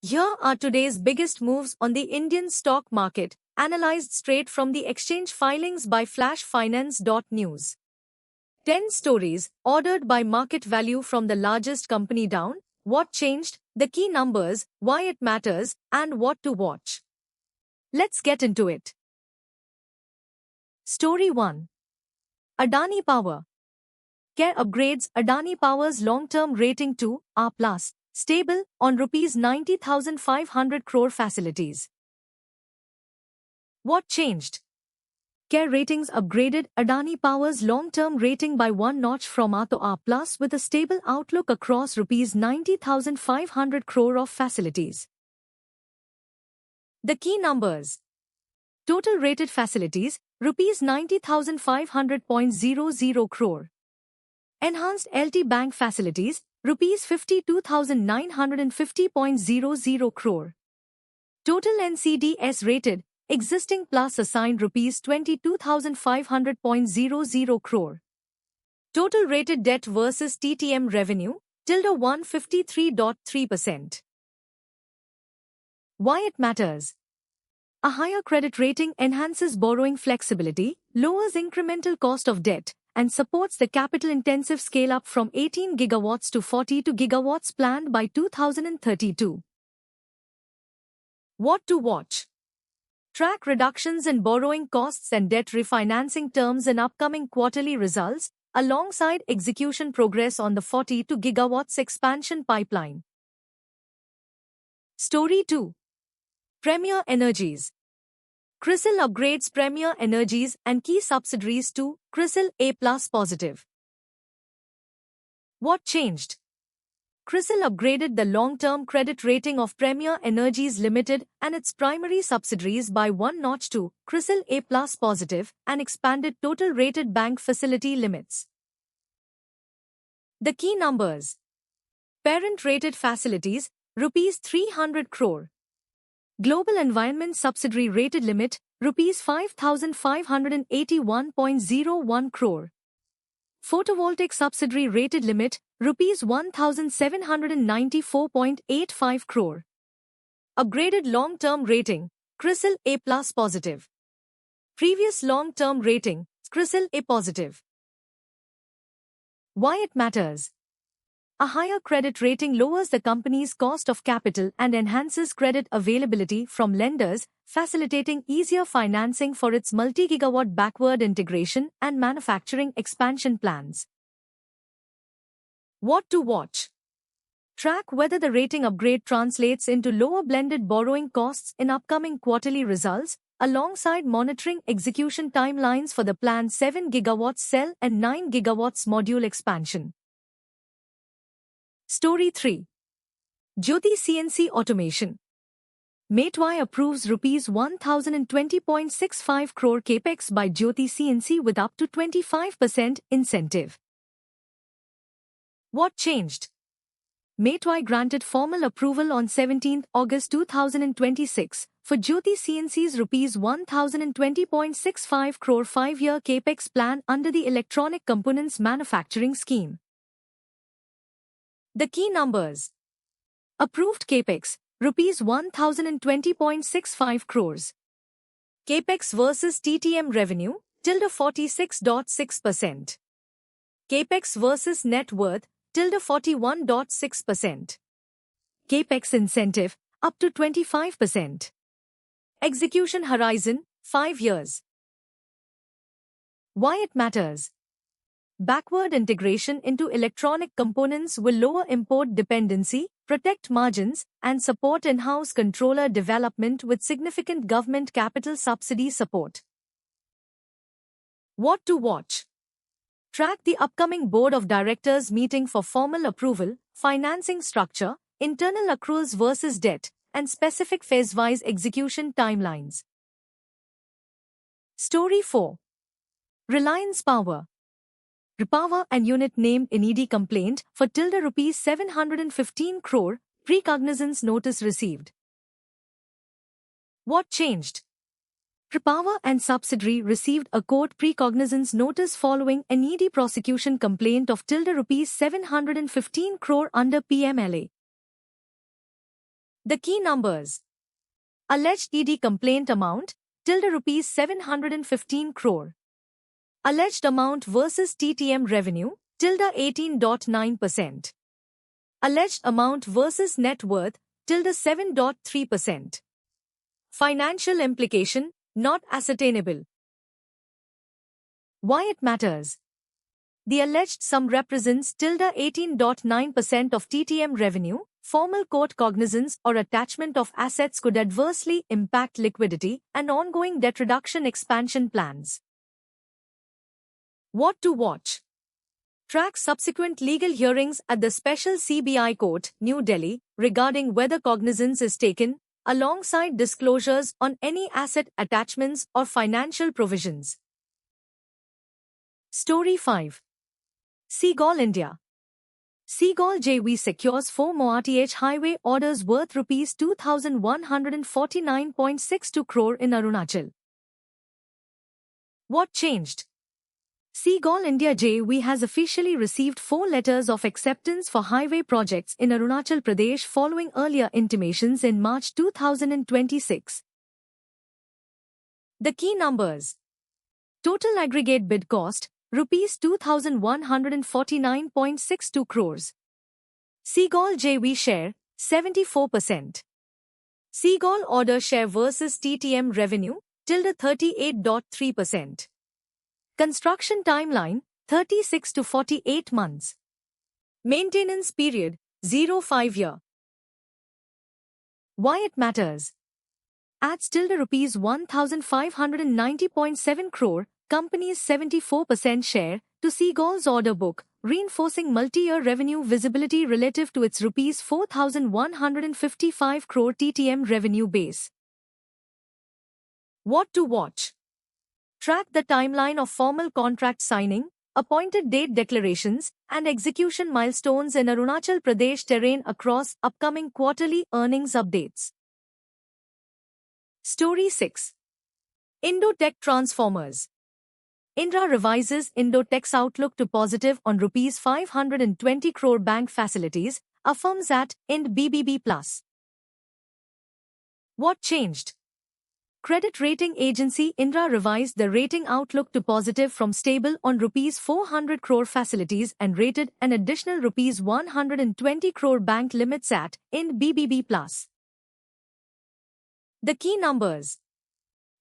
Here are today's biggest moves on the Indian stock market, analyzed straight from the exchange filings by flashfinance.news. 10 stories, ordered by market value from the largest company down, what changed, the key numbers, why it matters, and what to watch. Let's get into it. Story 1. Adani Power. CARE upgrades Adani Power's long-term rating to A+, stable, on Rs 90,500 crore facilities. What changed? CARE Ratings upgraded Adani Power's long-term rating by one notch from A to A+ with a stable outlook across Rs 90,500 crore of facilities. The key numbers. Total rated facilities, Rs 90,500.00 crore. Enhanced LT Bank facilities, Rs 52,950.00 crore. Total NCDs rated, existing plus assigned Rs 22,500.00 crore. Total rated debt versus TTM revenue, -153.3%. Why it matters? A higher credit rating enhances borrowing flexibility, lowers incremental cost of debt, and supports the capital-intensive scale-up from 18 gigawatts to 42 gigawatts planned by 2032. What to watch? Track reductions in borrowing costs and debt refinancing terms in upcoming quarterly results, alongside execution progress on the 42 gigawatts expansion pipeline. Story 2. Premier Energies. CRISIL upgrades Premier Energies and key subsidiaries to CRISIL A+ positive. What changed? CRISIL upgraded the long-term credit rating of Premier Energies Limited and its primary subsidiaries by one notch to CRISIL A+ positive and expanded total rated bank facility limits. The key numbers. Parent rated facilities, Rs 300 crore. Global Environment Subsidiary rated limit, Rs 5,581.01 crore. Photovoltaic Subsidiary rated limit, Rs 1,794.85 crore. Upgraded long-term rating, CRISIL A+ positive. Previous long-term rating, CRISIL A positive. Why it matters? A higher credit rating lowers the company's cost of capital and enhances credit availability from lenders, facilitating easier financing for its multi-gigawatt backward integration and manufacturing expansion plans. What to watch? Track whether the rating upgrade translates into lower blended borrowing costs in upcoming quarterly results, alongside monitoring execution timelines for the planned 7 gigawatts cell and 9 gigawatts module expansion. Story 3. Jyoti CNC Automation. Matwai approves Rs 1,020.65 crore capex by Jyoti CNC with up to 25% incentive. What changed? Matwai granted formal approval on 17 August 2026 for Jyoti CNC's Rs 1,020.65 crore 5-year capex plan under the Electronic Components Manufacturing Scheme. The key numbers. Approved capex, Rs 1,020.65 crores. Capex versus TTM revenue, 46.6%. Capex versus net worth, 41.6%. Capex incentive, up to 25%. Execution horizon, 5 years. Why it matters? Backward integration into electronic components will lower import dependency, protect margins, and support in-house controller development with significant government capital subsidy support. What to watch? Track the upcoming Board of Directors meeting for formal approval, financing structure, internal accruals versus debt, and specific phase-wise execution timelines. Story 4. Reliance Power. Repower and unit named in ED complaint for Rs 715 crore, precognizance notice received. What changed? Repower and subsidiary received a court precognizance notice following an ED prosecution complaint of Rs 715 crore under PMLA. The key numbers. Alleged ED complaint amount, tilde rupees 715 crore. Alleged amount versus TTM revenue, tilde 18.9%. Alleged amount versus net worth, tilde 7.3%. Financial implication, not ascertainable. Why it matters? The alleged sum represents tilde 18.9% of TTM revenue. Formal court cognizance or attachment of assets could adversely impact liquidity and ongoing debt reduction expansion plans. What to watch? Track subsequent legal hearings at the Special CBI Court, New Delhi, regarding whether cognizance is taken, alongside disclosures on any asset attachments or financial provisions. Story 5. Seagull India. Seagull JV secures 4 MoRTH highway orders worth Rs 2,149.62 crore in Arunachal. What changed? Seagull India JV has officially received 4 letters of acceptance for highway projects in Arunachal Pradesh following earlier intimations in March 2026. The key numbers. Total aggregate bid cost, Rs 2,149.62 crores. Seagull JV share, 74%. Seagull order share versus TTM revenue, tilde 38.3%. Construction timeline, 36 to 48 months. Maintenance period, 0.5 year. Why it matters? Adds tilde Rs 1,590.7 crore, company's 74% share, to Seagull's order book, reinforcing multi-year revenue visibility relative to its Rs 4,155 crore TTM revenue base. What to watch? Track the timeline of formal contract signing, appointed date declarations, and execution milestones in Arunachal Pradesh terrain across upcoming quarterly earnings updates. Story 6. Indotech Transformers. Indra revises Indotech's outlook to positive on Rs 520 crore bank facilities, affirms at Ind BBB+. What changed? Credit rating agency Indra revised the rating outlook to positive from stable on Rs 400 crore facilities and rated an additional Rs 120 crore bank limits at Ind BBB+. The key numbers.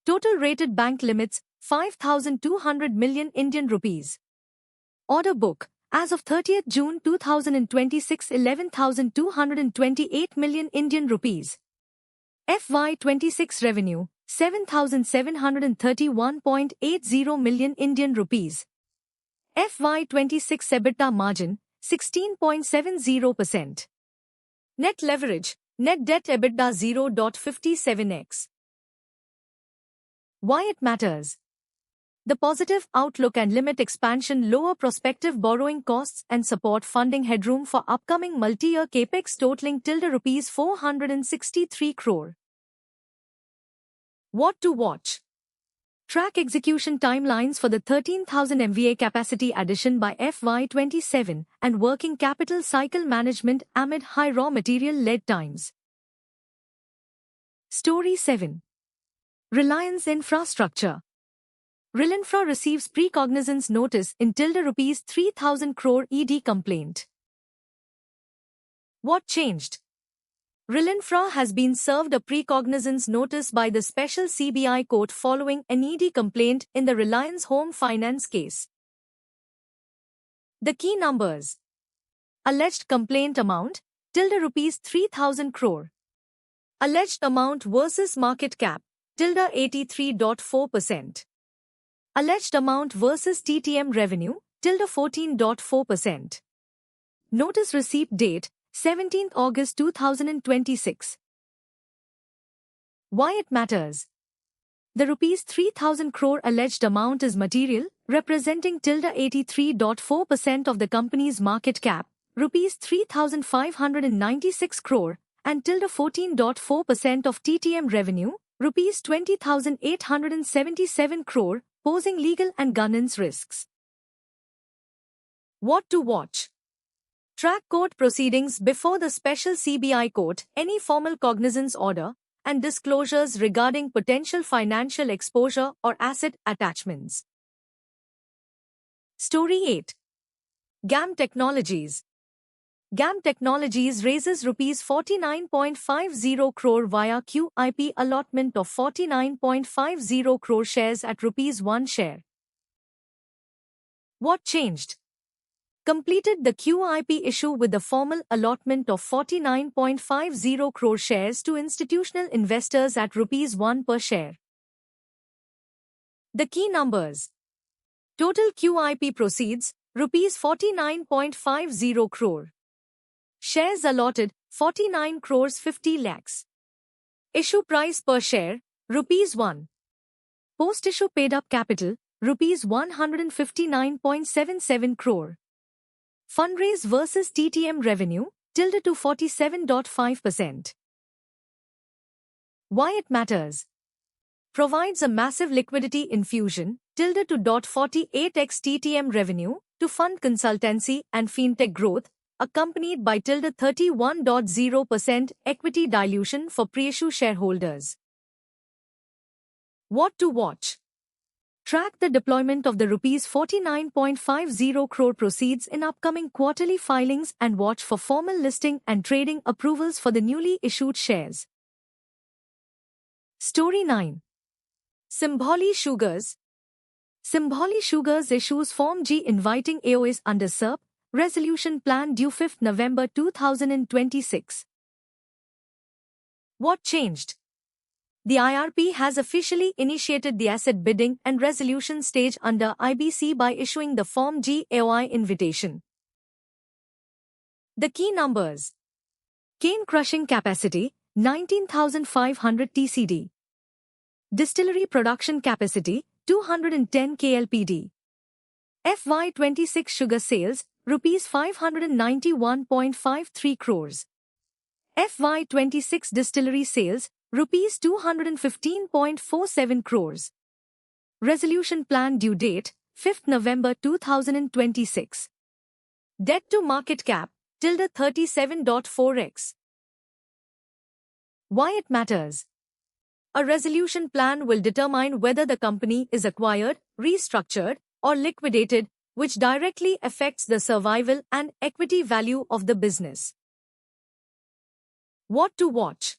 Total rated bank limits, 5,200 million Indian rupees. Order book, as of 30th June 2026, 11,228 million Indian rupees. FY26 revenue, 7,731.80 million Indian rupees. FY26 EBITDA margin, 16.70%. Net leverage, net debt EBITDA 0.57x. Why it matters? The positive outlook and limit expansion lower prospective borrowing costs and support funding headroom for upcoming multi-year capex totaling tilde Rs 463 crore. What to watch? Track execution timelines for the 13,000 MVA capacity addition by FY27 and working capital cycle management amid high raw material lead times. Story 7. Reliance Infrastructure. Relinfra receives pre-cognizance notice in tilde Rs 3,000 crore ED complaint. What changed? Relinfra has been served a pre-cognizance notice by the Special CBI Court following an ED complaint in the Reliance Home Finance case. The key numbers. Alleged complaint amount, tilde Rs 3,000 crore. Alleged amount versus market cap, tilde 83.4%. Alleged amount versus TTM revenue, tilde 14.4%. Notice receipt date, 17th August 2026. Why it matters? The Rs 3,000 crore alleged amount is material, representing tilde 83.4% of the company's market cap, Rs 3,596 crore, and tilde 14.4% of TTM revenue, Rs 20,877 crore, posing legal and governance risks. What to watch? Track court proceedings before the special CBI court, any formal cognizance order, and disclosures regarding potential financial exposure or asset attachments. Story 8. GAM Technologies. GAM Technologies raises Rs 49.50 crore via QIP allotment of 49.50 crore shares at Rs 1 share. What changed? Completed the QIP issue with the formal allotment of 49.50 crore shares to institutional investors at Rs 1 per share. The key numbers. Total QIP proceeds, Rs 49.50 crore. Shares allotted, 49 crores 50 lakhs. Issue price per share, Rs 1. Post-issue paid-up capital, Rs 159.77 crore. Fundraise versus TTM revenue, tilde to 47.5%. Why it matters? Provides a massive liquidity infusion, tilde to 48x TTM revenue, to fund consultancy and fintech growth, accompanied by tilde 31.0% equity dilution for pre-issue shareholders. What to watch? Track the deployment of the Rs 49.50 crore proceeds in upcoming quarterly filings and watch for formal listing and trading approvals for the newly issued shares. Story 9. Simbholi Sugars. Simbholi Sugars issues Form G inviting AOS under SERP resolution plan due 5th November 2026. What changed? The IRP has officially initiated the asset bidding and resolution stage under IBC by issuing the Form G AOI invitation. The key numbers. Cane crushing capacity, 19,500 TCD. Distillery production capacity, 210 KLPD. FY26 sugar sales, Rs 591.53 crores. FY26 distillery sales, Rs 215.47 crores. Resolution plan due date, 5th November 2026. Debt to market cap, tilde 37.4x. Why it matters? A resolution plan will determine whether the company is acquired, restructured, or liquidated, which directly affects the survival and equity value of the business. What to watch?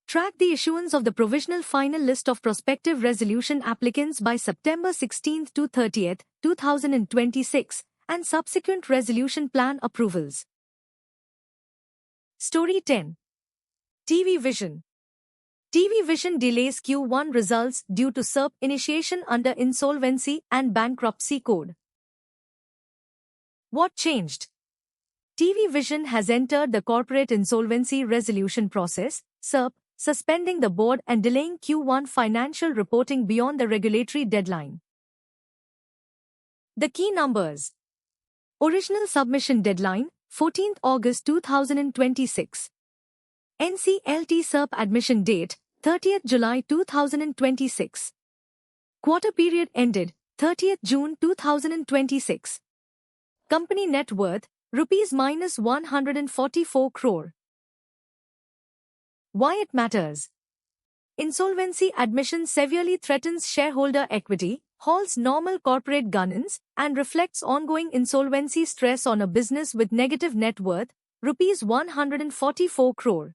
Track the issuance of the provisional final list of prospective resolution applicants by September 16 to 30, 2026, and subsequent resolution plan approvals. Story 10. TV Vision. TV Vision delays Q1 results due to SERP initiation under Insolvency and Bankruptcy Code. What changed? TV Vision has entered the corporate insolvency resolution process, SERP, suspending the board and delaying Q1 financial reporting beyond the regulatory deadline. The key numbers. Original submission deadline, 14th August 2026. NCLT SERP admission date, 30th July 2026. Quarter period ended, 30th June 2026. Company net worth, Rs -144 crore. Why it matters? Insolvency admission severely threatens shareholder equity, halts normal corporate governance, and reflects ongoing insolvency stress on a business with negative net worth, Rs 144 crore.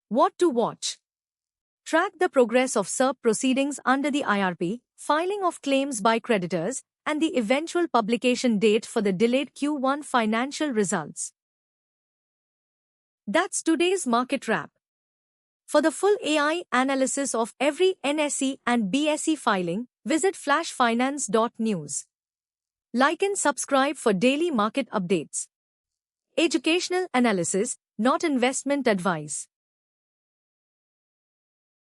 What to watch? Track the progress of SERP proceedings under the IRP, filing of claims by creditors, and the eventual publication date for the delayed Q1 financial results. That's today's market wrap. For the full AI analysis of every NSE and BSE filing, visit flashfinance.news. Like and subscribe for daily market updates. Educational analysis, not investment advice.